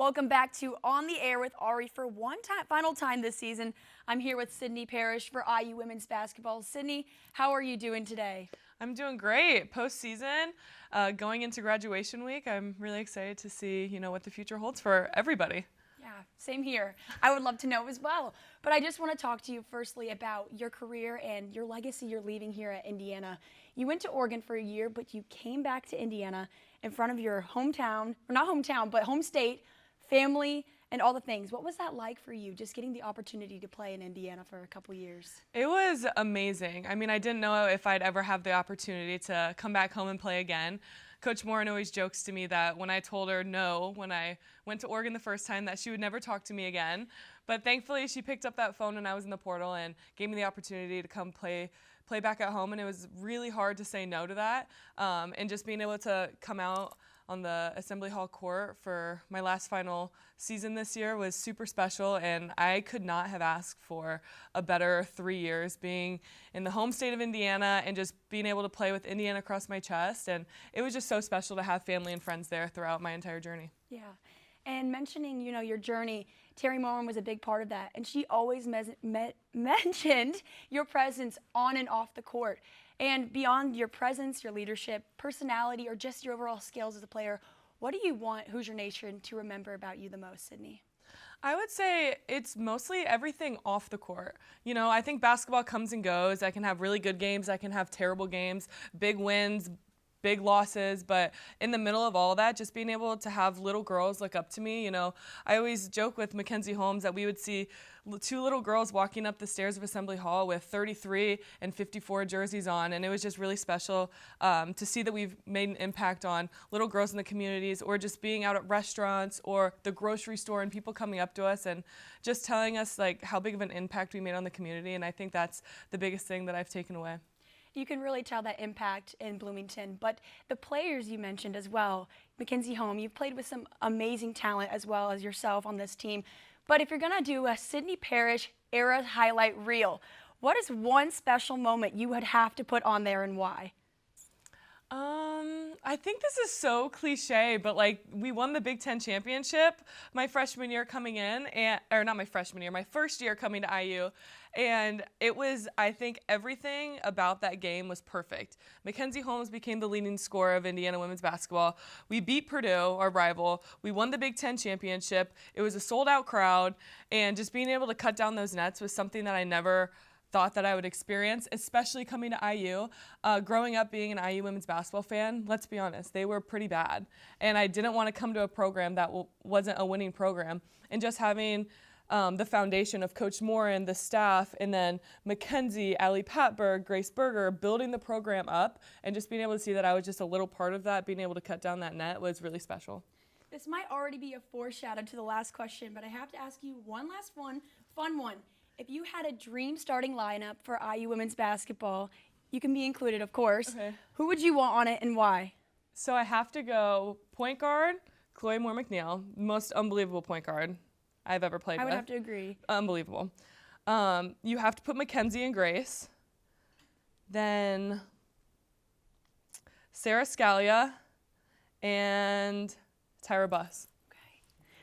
Welcome back to On the Air with Ari for final time this season. I'm here with Sydney Parrish for IU Women's Basketball. Sydney, how are you doing today? I'm doing great. Postseason, going into graduation week, I'm really excited to see, what the future holds for everybody. Yeah, same here. I would love to know as well. But I just want to talk to you firstly about your career and your legacy you're leaving here at Indiana. You went to Oregon for a year, but you came back to Indiana in front of your hometown, or not hometown, but home state, family, and all the things. What was that like for you, just getting the opportunity to play in Indiana for a couple years? It was amazing. I mean, I didn't know if I'd ever have the opportunity to come back home and play again. Coach Morin always jokes to me that when I told her no, when I went to Oregon the first time, that she would never talk to me again. But thankfully, she picked up that phone when I was in the portal and gave me the opportunity to come play back at home, and it was really hard to say no to that. And just being able to come out on the Assembly Hall court for my last final season this year was super special, and I could not have asked for a better 3 years being in the home state of Indiana and just being able to play with Indiana across my chest. And it was just so special to have family and friends there throughout my entire journey. Yeah. And mentioning, your journey, Terry Morin was a big part of that, and she always mentioned your presence on and off the court. And beyond your presence, your leadership, personality, or just your overall skills as a player, what do you want Hoosier Nation to remember about you the most, Sydney? I would say it's mostly everything off the court. I think basketball comes and goes. I can have really good games. I can have terrible games, big wins, big losses, but in the middle of all that, just being able to have little girls look up to me. I always joke with Mackenzie Holmes that we would see two little girls walking up the stairs of Assembly Hall with 33 and 54 jerseys on, and it was just really special to see that we've made an impact on little girls in the communities, or just being out at restaurants or the grocery store and people coming up to us and just telling us how big of an impact we made on the community. And I think that's the biggest thing that I've taken away. You can really tell that impact in Bloomington, but the players you mentioned as well, Mackenzie Holm, you've played with some amazing talent as well as yourself on this team. But if you're going to do a Sydney Parrish era highlight reel, what is one special moment you would have to put on there and why? I think this is so cliche, but we won the Big Ten championship my freshman year coming in, or not my freshman year, my first year coming to IU. And it was, I think, everything about that game was perfect. Mackenzie Holmes became the leading scorer of Indiana women's basketball. We beat Purdue, our rival. We won the Big Ten championship. It was a sold-out crowd, and just being able to cut down those nets was something that I never thought that I would experience, especially coming to IU. Growing up being an IU women's basketball fan, let's be honest, they were pretty bad. And I didn't want to come to a program that wasn't a winning program. And just having the foundation of Coach Morin, the staff, and then Mackenzie, Allie Patberg, Grace Berger, building the program up, and just being able to see that I was just a little part of that, being able to cut down that net was really special. This might already be a foreshadow to the last question, but I have to ask you one last fun one. If you had a dream starting lineup for IU women's basketball, you can be included, of course. Okay. Who would you want on it and why? So I have to go point guard, Chloe Moore-McNeil, most unbelievable point guard I've ever played with. I would have to agree. Unbelievable. You have to put Mackenzie and Grace. Then Sarah Scalia and Tyra Buss.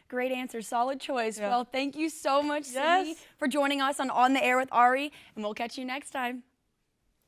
Great answer. Solid choice. Yeah. Well, thank you so much, Sydney, for joining us on the Air with Ari, and we'll catch you next time.